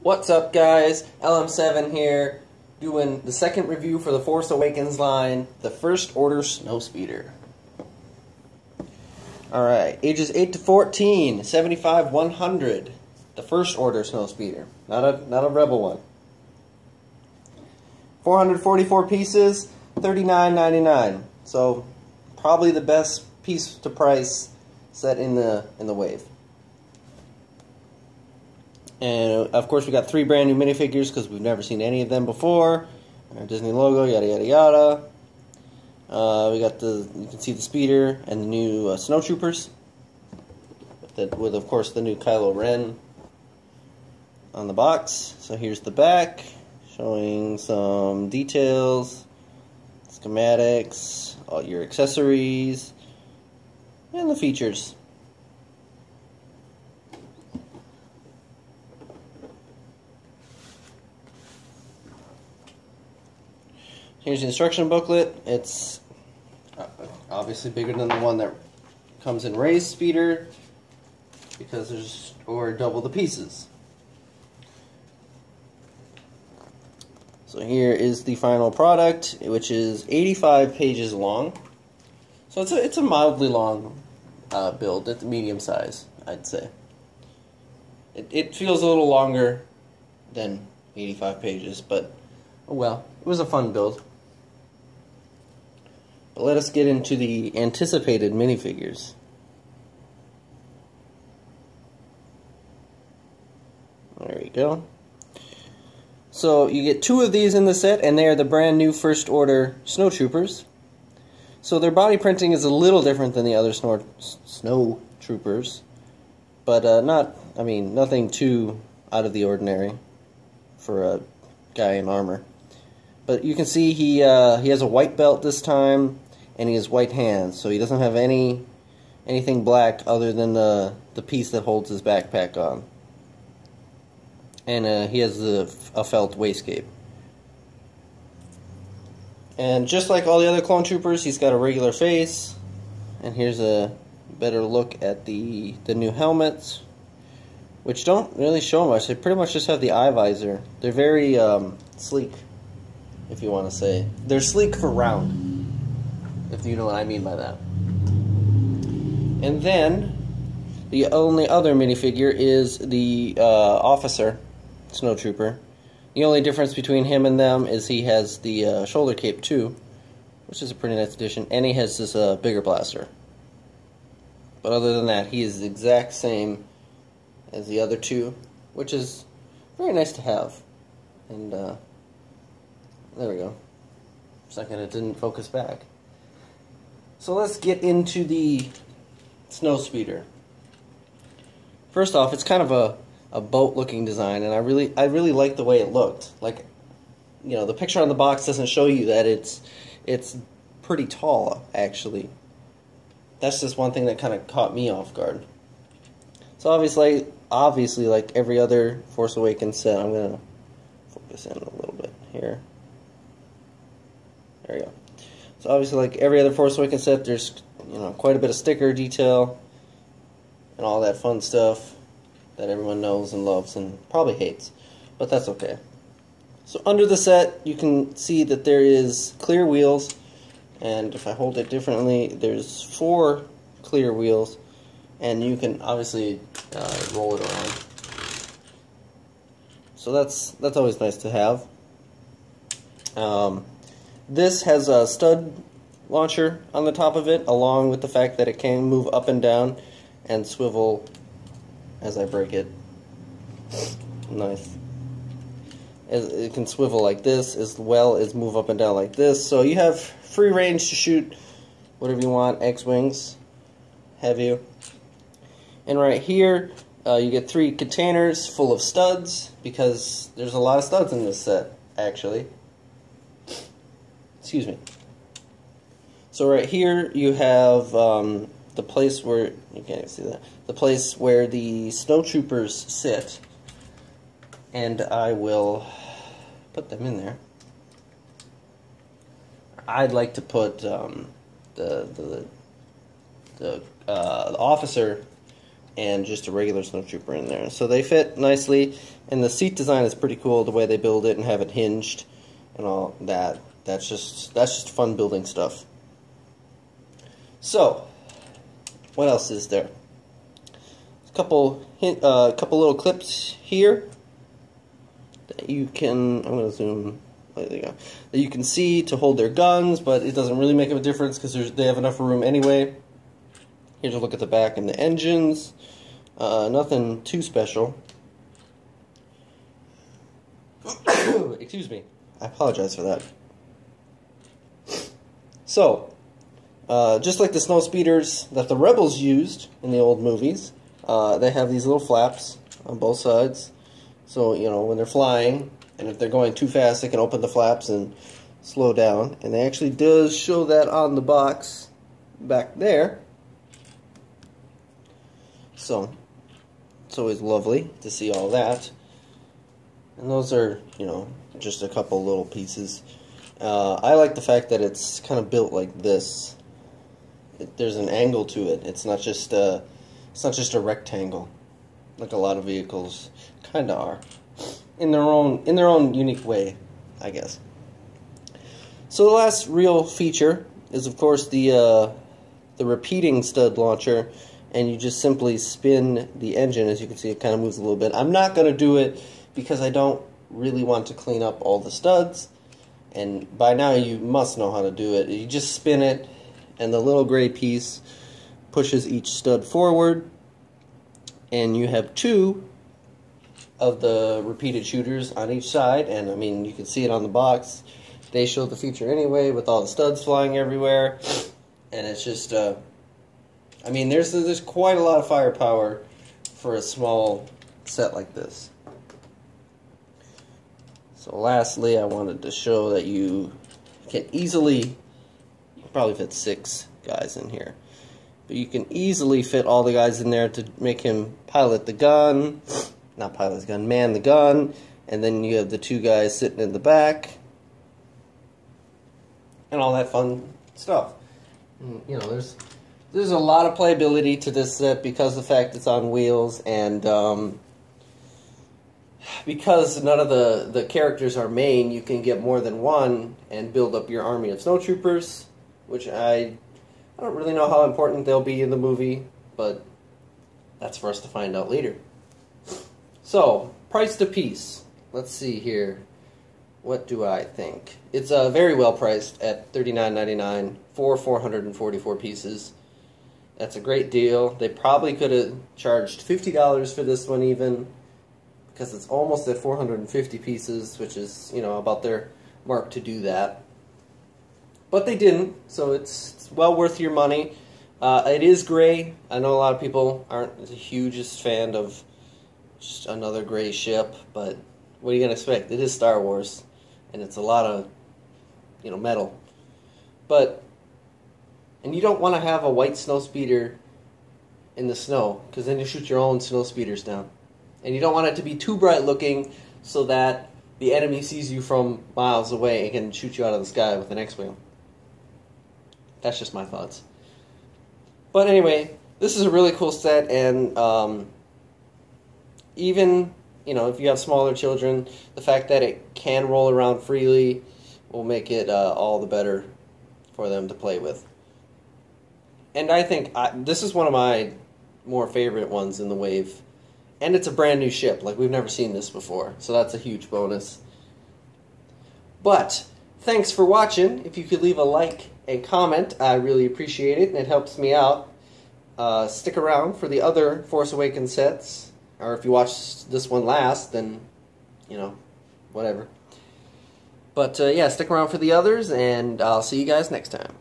What's up, guys? LM7 here, doing the second review for the Force Awakens line, the First Order Snowspeeder. Alright, ages 8 to 14, 75-100, the First Order Snowspeeder, not a Rebel one. 444 pieces, $39.99. So probably the best piece to price set in the wave. And of course we got 3 brand new minifigures because we've never seen any of them before. Our Disney logo, yada yada yada. We got you can see the speeder and the new snowtroopers. With of course the new Kylo Ren on the box. So here's the back, showing some details, schematics, all your accessories, and the features. Here's the instruction booklet. It's obviously bigger than the one that comes in Rey's speeder because there's double the pieces. So here is the final product, which is 85 pages long. So it's a mildly long build at the medium size, I'd say. It feels a little longer than 85 pages, but oh well, it was a fun build. But let us get into the anticipated minifigures. There we go. So you get 2 of these in the set, and they are the brand new First Order Snowtroopers. So their body printing is a little different than the other Snowtroopers, but nothing too out of the ordinary for a guy in armor. But you can see he has a white belt this time, and he has white hands, so he doesn't have anything black other than the piece that holds his backpack on. And he has a felt waistcape. And just like all the other clone troopers, he's got a regular face. And here's a better look at the new helmets, which don't really show much. They pretty much just have the eye visor. They're very sleek, if you want to say. They're sleek for round, if you know what I mean by that. And then the only other minifigure is the officer snowtrooper. The only difference between him and them is he has the shoulder cape too, which is a pretty nice addition, and he has this bigger blaster. But other than that, he is the exact same as the other 2, which is very nice to have. And there we go. For a second it didn't focus back. So let's get into the Snowspeeder. First off, it's kind of a boat-looking design, and I really like the way it looked. Like, you know, the picture on the box doesn't show you that it's pretty tall, actually. That's just one thing that kind of caught me off guard. So obviously, like every other Force Awakens set, I'm gonna focus in a little bit here. There we go. So obviously, like every other Force Awakens set, there's quite a bit of sticker detail and all that fun stuff that everyone knows and loves and probably hates, but that's okay. So under the set, you can see that there is clear wheels, and if I hold it differently, there's 4 clear wheels, and you can obviously roll it around. So that's always nice to have. This has a stud launcher on the top of it, along with the fact that it can move up and down and swivel as I break it. Nice. It can swivel like this as well as move up and down like this. So you have free range to shoot whatever you want. X-Wings have you. And right here you get 3 containers full of studs, because there's a lot of studs in this set, actually. Excuse me. So right here you have the place where, you can't even see that, the place where the snowtroopers sit, and I will put them in there. I'd like to put the officer and just a regular snowtrooper in there. So they fit nicely, And the seat design is pretty cool, the way they build it and have it hinged and all that. That's just fun building stuff. So, what else is there? A couple little clips here that you can, I'm going to zoom, there you go, that you can see to hold their guns, but it doesn't really make a difference because they have enough room anyway. Here's a look at the back and the engines. Nothing too special. Excuse me. I apologize for that. So, just like the Snowspeeders that the Rebels used in the old movies, they have these little flaps on both sides. So, you know, when they're flying, and if they're going too fast, they can open the flaps and slow down. And they actually does show that on the box back there. So, it's always lovely to see all that. And those are, you know, just a couple little pieces. I like the fact that it's kind of built like this. There's an angle to it. It's not just a rectangle, like a lot of vehicles kind of are, in their own unique way, I guess. So the last real feature is, of course, the repeating stud launcher, and you just simply spin the engine. As you can see, it kind of moves a little bit. I'm not going to do it because I don't really want to clean up all the studs, and by now you must know how to do it. You just spin it, and the little gray piece pushes each stud forward, and you have two of the repeated shooters on each side. And I mean, you can see it on the box. They show the feature anyway with all the studs flying everywhere, and it's just I mean, there's quite a lot of firepower for a small set like this. So lastly, I wanted to show that you can easily, you can probably fit 6 guys in here, but you can easily fit all the guys in there to make him pilot the gun, not pilot his gun, man the gun, and then you have the 2 guys sitting in the back, and all that fun stuff. And, you know, there's a lot of playability to this set because of the fact it's on wheels, and because none of the characters are main, you can get more than one and build up your army of snowtroopers, which I don't really know how important they'll be in the movie, but that's for us to find out later. So, priced a piece. Let's see here. What do I think? It's very well priced at $39.99 for 444 pieces. That's a great deal. They probably could have charged $50 for this one even, because it's almost at 450 pieces, which is, you know, about their mark to do that. But they didn't, so it's well worth your money. It is gray. I know a lot of people aren't the hugest fan of just another gray ship, but what are you going to expect? It is Star Wars, and it's a lot of, you know, metal. But, and you don't want to have a white snowspeeder in the snow, because then you shoot your own snowspeeders down. And you don't want it to be too bright looking so that the enemy sees you from miles away and can shoot you out of the sky with an X-Wing. That's just my thoughts. But anyway, this is a really cool set, and even, you know, if you have smaller children, the fact that it can roll around freely will make it all the better for them to play with. And I think this is one of my more favorite ones in the wave. And it's a brand new ship, like we've never seen this before, so that's a huge bonus. But, thanks for watching. If you could leave a like and comment, I really appreciate it, and it helps me out. Stick around for the other Force Awakens sets, or if you watch this one last, then, you know, whatever. But, yeah, stick around for the others, and I'll see you guys next time.